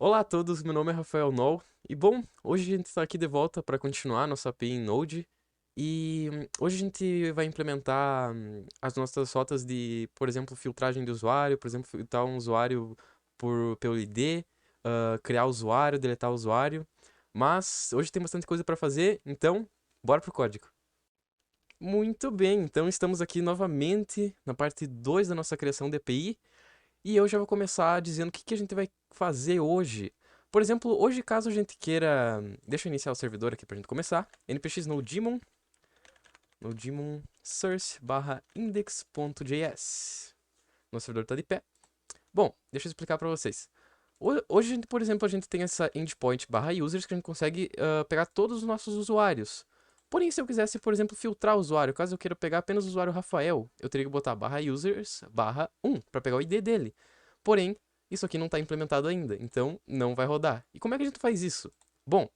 Olá a todos, meu nome é Rafael Noll e bom, hoje a gente está aqui de volta para continuar nossa API em Node e hoje a gente vai implementar as nossas rotas de, por exemplo, filtragem de usuário, por exemplo, filtrar um usuário pelo ID, criar usuário, deletar usuário, mas hoje tem bastante coisa para fazer, então bora pro código. Muito bem, então estamos aqui novamente na parte 2 da nossa criação de API. E eu já vou começar dizendo o que a gente vai fazer hoje. Por exemplo, hoje caso a gente queira... Deixa eu iniciar o servidor aqui pra gente começar. npx no daemon source barra index.js. Nosso servidor tá de pé. Bom, deixa eu explicar pra vocês. Hoje, por exemplo, a gente tem essa endpoint barra users que a gente consegue pegar todos os nossos usuários. Porém, se eu quisesse, por exemplo, filtrar o usuário, caso eu queira pegar apenas o usuário Rafael, eu teria que botar barra users barra 1 para pegar o ID dele. Porém, isso aqui não está implementado ainda, então não vai rodar. E como é que a gente faz isso? Bom,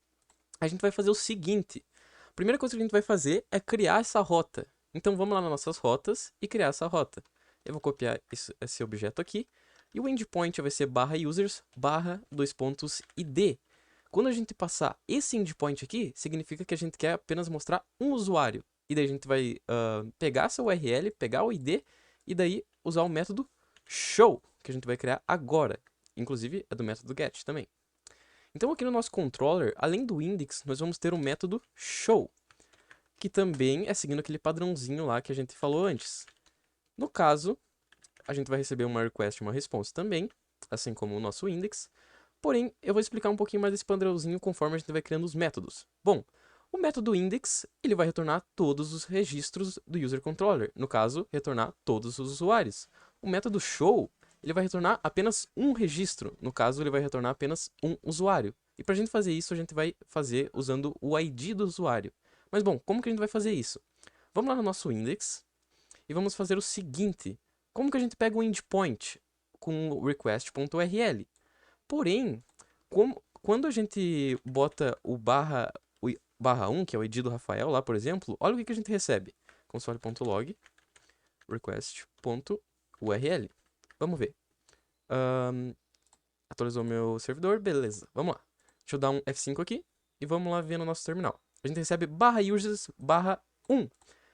a gente vai fazer o seguinte. A primeira coisa que a gente vai fazer é criar essa rota. Então vamos lá nas nossas rotas e criar essa rota. Eu vou copiar esse objeto aqui. E o endpoint vai ser barra users barra dois pontos id. Quando a gente passar esse endpoint aqui, significa que a gente quer apenas mostrar um usuário. E daí a gente vai pegar essa URL, pegar o ID e daí usar o método show, que a gente vai criar agora. Inclusive é do método get também. Então aqui no nosso controller, além do index, nós vamos ter um método show, que também é seguindo aquele padrãozinho lá que a gente falou antes. No caso, a gente vai receber uma request e uma response também, assim como o nosso index. Porém, eu vou explicar um pouquinho mais desse padrãozinho conforme a gente vai criando os métodos. Bom, o método index, ele vai retornar todos os registros do user controller, no caso, retornar todos os usuários. O método show, ele vai retornar apenas um registro, no caso, ele vai retornar apenas um usuário. E para a gente fazer isso, a gente vai fazer usando o ID do usuário. Mas bom, como que a gente vai fazer isso? Vamos lá no nosso index e vamos fazer o seguinte. Como que a gente pega um endpoint com o request.url? Porém, quando a gente bota o barra 1, que é o ID do Rafael lá, por exemplo, olha o que a gente recebe. Console.log request.url. Vamos ver. Atualizou meu servidor, beleza. Vamos lá. Deixa eu dar um F5 aqui e vamos lá ver no nosso terminal. A gente recebe barra users barra 1.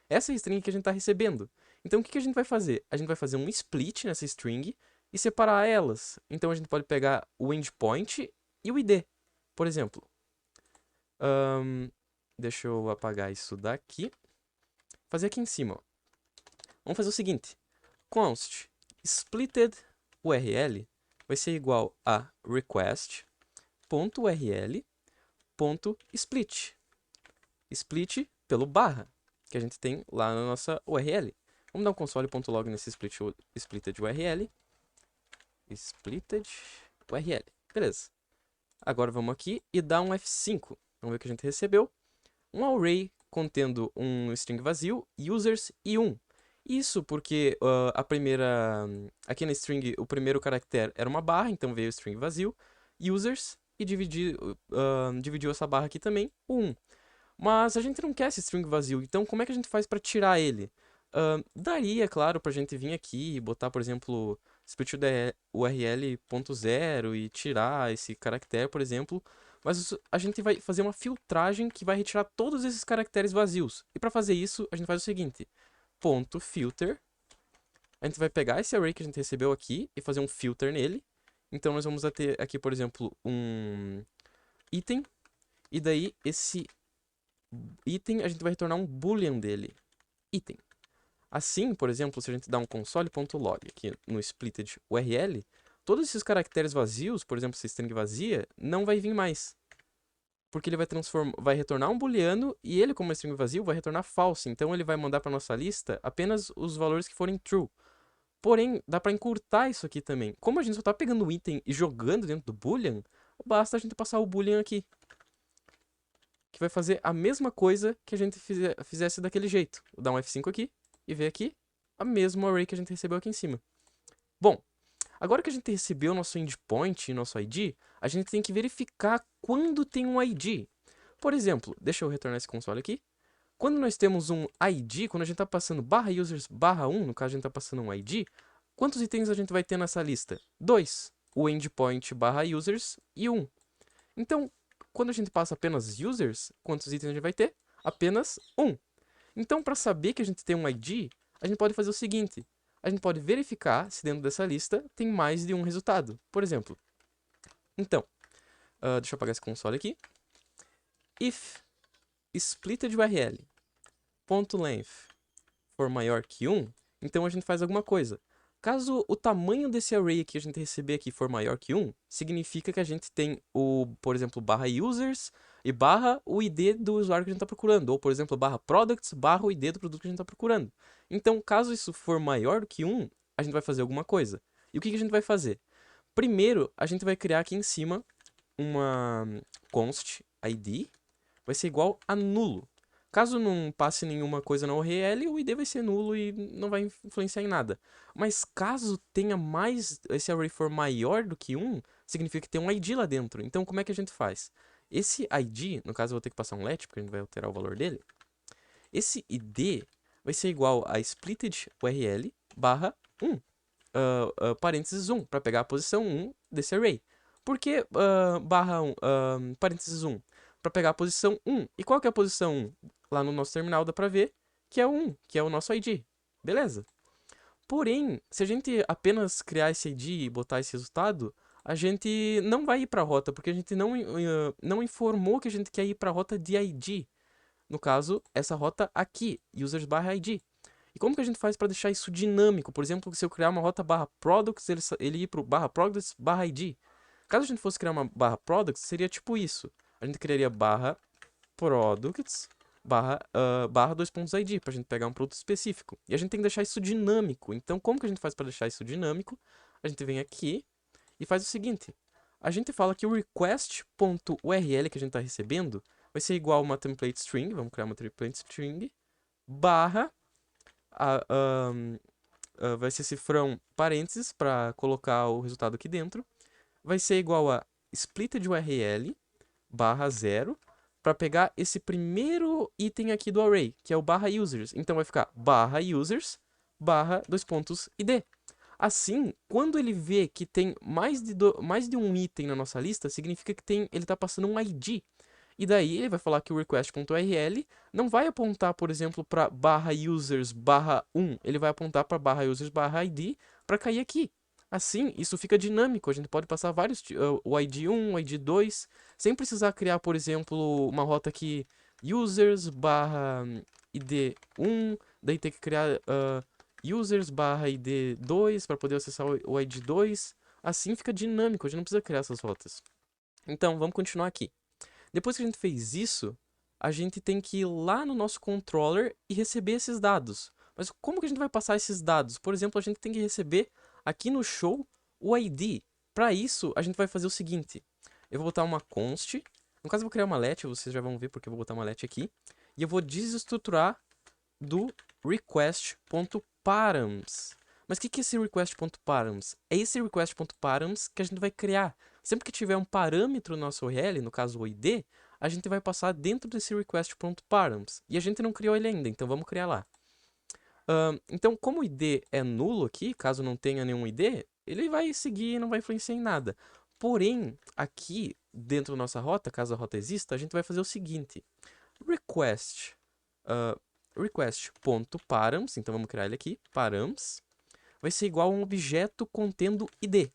Essa é a string que a gente está recebendo. Então o que a gente vai fazer? A gente vai fazer um split nessa string e separar elas. Então a gente pode pegar o endpoint e o ID, por exemplo. Deixa eu apagar isso daqui. Fazer aqui em cima. Ó. Vamos fazer o seguinte. Const splitted URL vai ser igual a request.url.split. Split pelo barra, que a gente tem lá na nossa URL. Vamos dar um console.log nesse splitted URL. Splitted URL. Beleza. Agora vamos aqui e dar um F5. Vamos ver o que a gente recebeu. Um array contendo um string vazio, users e 1. Isso porque a primeira... Aqui na string, o primeiro caractere era uma barra, então veio o string vazio. Users e dividiu essa barra aqui também, o 1. Mas a gente não quer esse string vazio, então como é que a gente faz para tirar ele? Daria, claro, pra gente vir aqui e botar, por exemplo, split url.0 e tirar esse caractere, por exemplo. Mas a gente vai fazer uma filtragem que vai retirar todos esses caracteres vazios. E para fazer isso, a gente faz o seguinte: ponto .filter. A gente vai pegar esse array que a gente recebeu aqui e fazer um filter nele. Então nós vamos ter aqui, por exemplo, um item. E daí esse item a gente vai retornar um boolean dele. Item. Assim, por exemplo, se a gente dá um console.log aqui no splitted URL, todos esses caracteres vazios, por exemplo, essa string vazia, não vai vir mais. Porque ele vai retornar um booleano e ele, como é string vazio, vai retornar false. Então ele vai mandar para nossa lista apenas os valores que forem true. Porém, dá para encurtar isso aqui também. Como a gente só está pegando o item e jogando dentro do boolean, basta a gente passar o boolean aqui. Que vai fazer a mesma coisa que a gente fizesse daquele jeito. Vou dar um F5 aqui e ver aqui a mesma array que a gente recebeu aqui em cima. Bom, agora que a gente recebeu nosso endpoint e nosso ID, a gente tem que verificar quando tem um ID. Por exemplo, deixa eu retornar esse console aqui. Quando nós temos um ID, quando a gente está passando /users/1, no caso a gente está passando um ID, quantos itens a gente vai ter nessa lista? 2. o endpoint barra users e 1. Então, quando a gente passa apenas users, quantos itens a gente vai ter? Apenas 1. Então, para saber que a gente tem um ID, a gente pode fazer o seguinte. A gente pode verificar se dentro dessa lista tem mais de um resultado. Por exemplo, então, deixa eu apagar esse console aqui. If splitted URL .length for maior que 1, então a gente faz alguma coisa. Caso o tamanho desse array que a gente receber aqui for maior que 1, significa que a gente tem por exemplo, barra users e barra o ID do usuário que a gente está procurando. Ou, por exemplo, barra products, barra o ID do produto que a gente está procurando. Então, caso isso for maior do que 1, a gente vai fazer alguma coisa. E o que a gente vai fazer? Primeiro, a gente vai criar aqui em cima uma const ID, vai ser igual a nulo. Caso não passe nenhuma coisa na URL, o ID vai ser nulo e não vai influenciar em nada. Mas caso tenha mais, esse array for maior do que 1, significa que tem um ID lá dentro. Então, como é que a gente faz? Esse ID, no caso eu vou ter que passar um let, porque a gente vai alterar o valor dele. Esse ID vai ser igual a splitted URL barra 1, parênteses 1, para pegar a posição 1 desse array. Por que barra 1, parênteses 1? Para pegar a posição 1. E qual que é a posição 1? Lá no nosso terminal dá para ver que é o 1, que é o nosso ID. Beleza? Porém, se a gente apenas criar esse ID e botar esse resultado, a gente não vai ir para a rota, porque a gente não informou que a gente quer ir para a rota de ID. No caso, essa rota aqui, users/id. E como que a gente faz para deixar isso dinâmico? Por exemplo, se eu criar uma rota barra products, ele ir para o barra products/id. Caso a gente fosse criar uma barra products, seria tipo isso. A gente criaria barra products barra 2.id para a gente pegar um produto específico. E a gente tem que deixar isso dinâmico. Então, como que a gente faz para deixar isso dinâmico? A gente vem aqui e faz o seguinte. A gente fala que o request.url que a gente está recebendo vai ser igual a uma template string. Vamos criar uma template string. Barra. Vai ser cifrão parênteses para colocar o resultado aqui dentro. Vai ser igual a splitted URL barra 0 para pegar esse primeiro item aqui do array, que é o barra users. Então vai ficar barra users barra id. Assim, quando ele vê que tem mais de um item na nossa lista, significa que ele está passando um ID. E daí ele vai falar que o request.url não vai apontar, por exemplo, para barra users barra 1. Ele vai apontar para barra users barra id para cair aqui. Assim, isso fica dinâmico. A gente pode passar vários, o ID1, o ID2, sem precisar criar, por exemplo, uma rota aqui users barra id1, daí ter que criar users barra id2 para poder acessar o ID2. Assim fica dinâmico, a gente não precisa criar essas rotas. Então, vamos continuar aqui. Depois que a gente fez isso, a gente tem que ir lá no nosso controller e receber esses dados. Mas como que a gente vai passar esses dados? Por exemplo, a gente tem que receber aqui no show o ID. Para isso, a gente vai fazer o seguinte. Eu vou botar uma const. No caso, eu vou criar uma let, vocês já vão ver porque eu vou botar uma let aqui. E eu vou desestruturar do request.params. Mas o que é esse request.params? É esse request.params que a gente vai criar. Sempre que tiver um parâmetro no nosso URL, no caso o ID, a gente vai passar dentro desse request.params. E a gente não criou ele ainda, então vamos criar lá. Então, como o ID é nulo aqui, caso não tenha nenhum ID, ele vai seguir e não vai influenciar em nada. Porém, aqui dentro da nossa rota, caso a rota exista, a gente vai fazer o seguinte. Request.params, então vamos criar ele aqui, params, vai ser igual a um objeto contendo ID.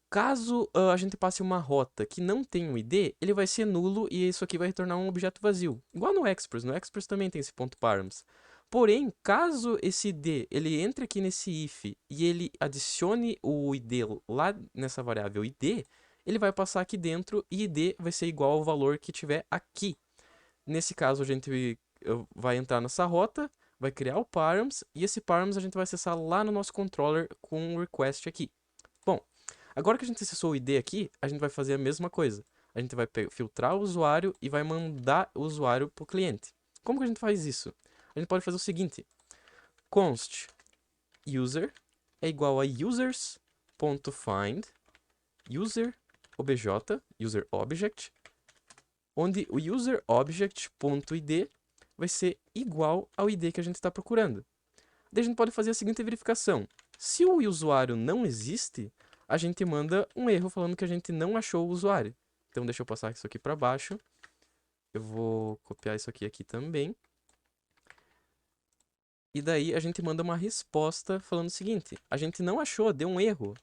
Caso a gente passe uma rota que não tem um ID, ele vai ser nulo e isso aqui vai retornar um objeto vazio. Igual no Express também tem esse ponto params. Porém, caso esse ID ele entre aqui nesse if e ele adicione o ID lá nessa variável ID, ele vai passar aqui dentro e ID vai ser igual ao valor que tiver aqui. Nesse caso, a gente vai entrar nessa rota, vai criar o params e esse params a gente vai acessar lá no nosso controller com o request aqui. Bom, agora que a gente acessou o ID aqui, a gente vai fazer a mesma coisa. A gente vai filtrar o usuário e vai mandar o usuário para o cliente. Como que a gente faz isso? A gente pode fazer o seguinte. Const user é igual a users.find user object, onde o userObject.id vai ser igual ao ID que a gente está procurando. Daí a gente pode fazer a seguinte verificação. Se o usuário não existe, a gente manda um erro falando que a gente não achou o usuário. Então deixa eu passar isso aqui para baixo. Eu vou copiar isso aqui também. E daí a gente manda uma resposta falando o seguinte: a gente não achou, deu um erro.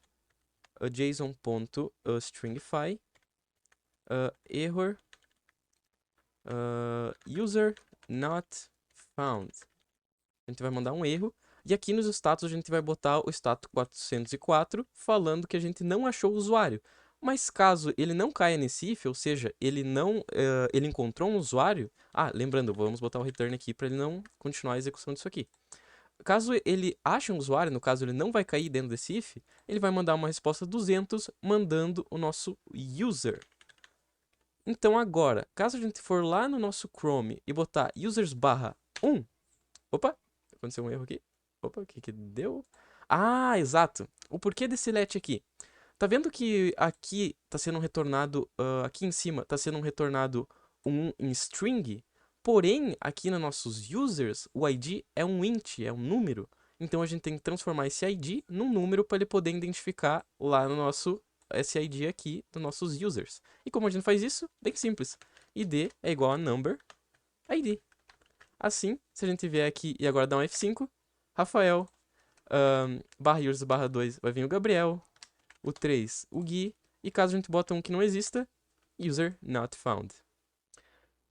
JSON.stringify error user not found. A gente vai mandar um erro. E aqui nos status a gente vai botar o status 404 falando que a gente não achou o usuário. Mas caso ele não caia nesse if, ou seja, ele não ele encontrou um usuário. Ah, lembrando, vamos botar o return aqui para ele não continuar a execução disso aqui. Caso ele ache um usuário, no caso ele não vai cair dentro desse if, ele vai mandar uma resposta 200 mandando o nosso user. Então agora, caso a gente for lá no nosso Chrome e botar users/1, opa, aconteceu um erro aqui. Opa, o que que deu? Ah, exato. O porquê desse let aqui? Tá vendo que aqui tá sendo retornado, aqui em cima tá sendo retornado um em string? Porém, aqui nos nossos users, o ID é um int, é um número. Então a gente tem que transformar esse ID num número para ele poder identificar lá no nosso esse ID aqui dos nossos users. E como a gente faz isso? Bem simples. ID é igual a number ID. Assim, se a gente vier aqui e agora dar um F5, Rafael, /users/2 vai vir o Gabriel, o 3 o Gui, e caso a gente bota um que não exista, user not found.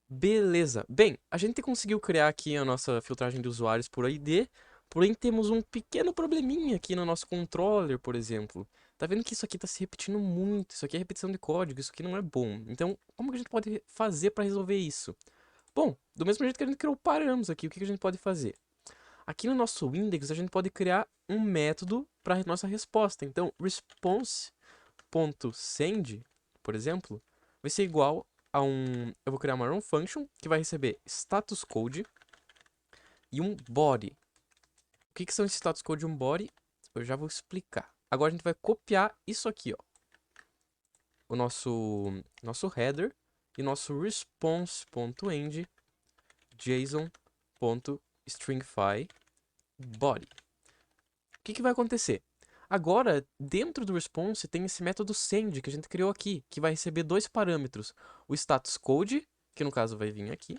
Beleza. Bem, a gente conseguiu criar aqui a nossa filtragem de usuários por ID, porém temos um pequeno probleminha aqui no nosso controller, por exemplo. Tá vendo que isso aqui tá se repetindo muito, isso aqui é repetição de código, isso aqui não é bom. Então, como que a gente pode fazer para resolver isso? Bom, do mesmo jeito que a gente criou parâmetros aqui, o que a gente pode fazer? Aqui no nosso index, a gente pode criar um método para nossa resposta. Então, response.send, por exemplo, vai ser igual a um... Eu vou criar uma run function que vai receber status code e um body. O que são esse status code e um body? Eu já vou explicar. Agora a gente vai copiar isso aqui, ó. O nosso header e nosso response.end json.stringify body. O que vai acontecer? Agora, dentro do response, tem esse método send que a gente criou aqui, que vai receber dois parâmetros. O status code, que no caso vai vir aqui,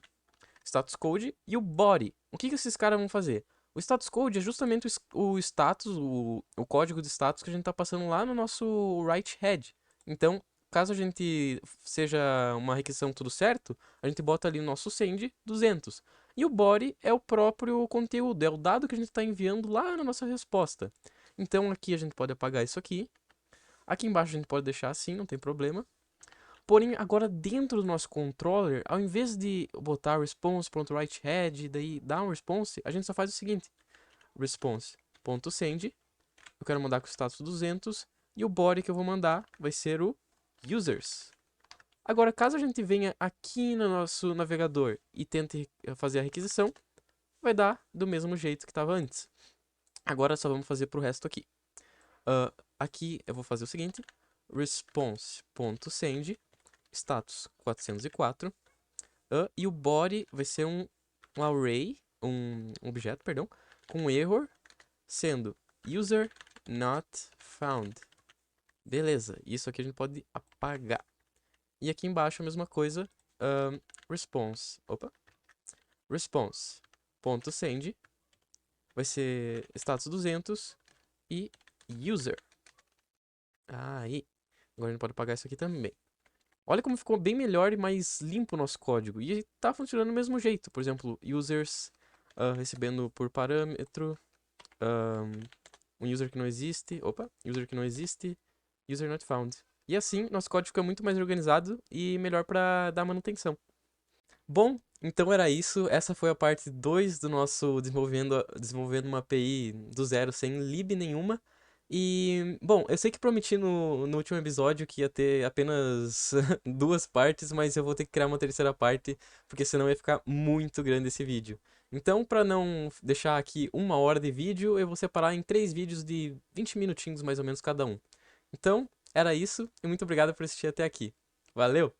status code, e o body. O que esses caras vão fazer? O status code é justamente o status, o código de status que a gente está passando lá no nosso write head. Então, caso a gente seja uma requisição tudo certo, a gente bota ali o nosso send 200. E o body é o próprio conteúdo, é o dado que a gente está enviando lá na nossa resposta. Então aqui a gente pode apagar isso aqui. Aqui embaixo a gente pode deixar assim, não tem problema. Porém, agora dentro do nosso controller, ao invés de botar response.writeHead e daí dar um response, a gente só faz o seguinte. Response.send, eu quero mandar com o status 200, e o body que eu vou mandar vai ser o users. Agora, caso a gente venha aqui no nosso navegador e tente fazer a requisição, vai dar do mesmo jeito que estava antes. Agora só vamos fazer para o resto aqui. Aqui eu vou fazer o seguinte. Response.send status 404 e o body vai ser um array, um objeto, perdão, com error sendo user not found. Beleza, isso aqui a gente pode apagar. E aqui embaixo a mesma coisa, response.send vai ser status 200 e user. Aí, agora a gente pode apagar isso aqui também. Olha como ficou bem melhor e mais limpo o nosso código. E tá funcionando do mesmo jeito. Por exemplo, users recebendo por parâmetro um user que não existe. Opa, user que não existe. User not found. E assim, nosso código fica muito mais organizado e melhor para dar manutenção. Bom, então era isso. Essa foi a parte 2 do nosso desenvolvendo uma API do zero, sem lib nenhuma. E, bom, eu sei que prometi no último episódio que ia ter apenas duas partes, mas eu vou ter que criar uma terceira parte, porque senão ia ficar muito grande esse vídeo. Então, para não deixar aqui 1 hora de vídeo, eu vou separar em 3 vídeos de 20 minutinhos mais ou menos cada um. Então, era isso, e muito obrigado por assistir até aqui. Valeu!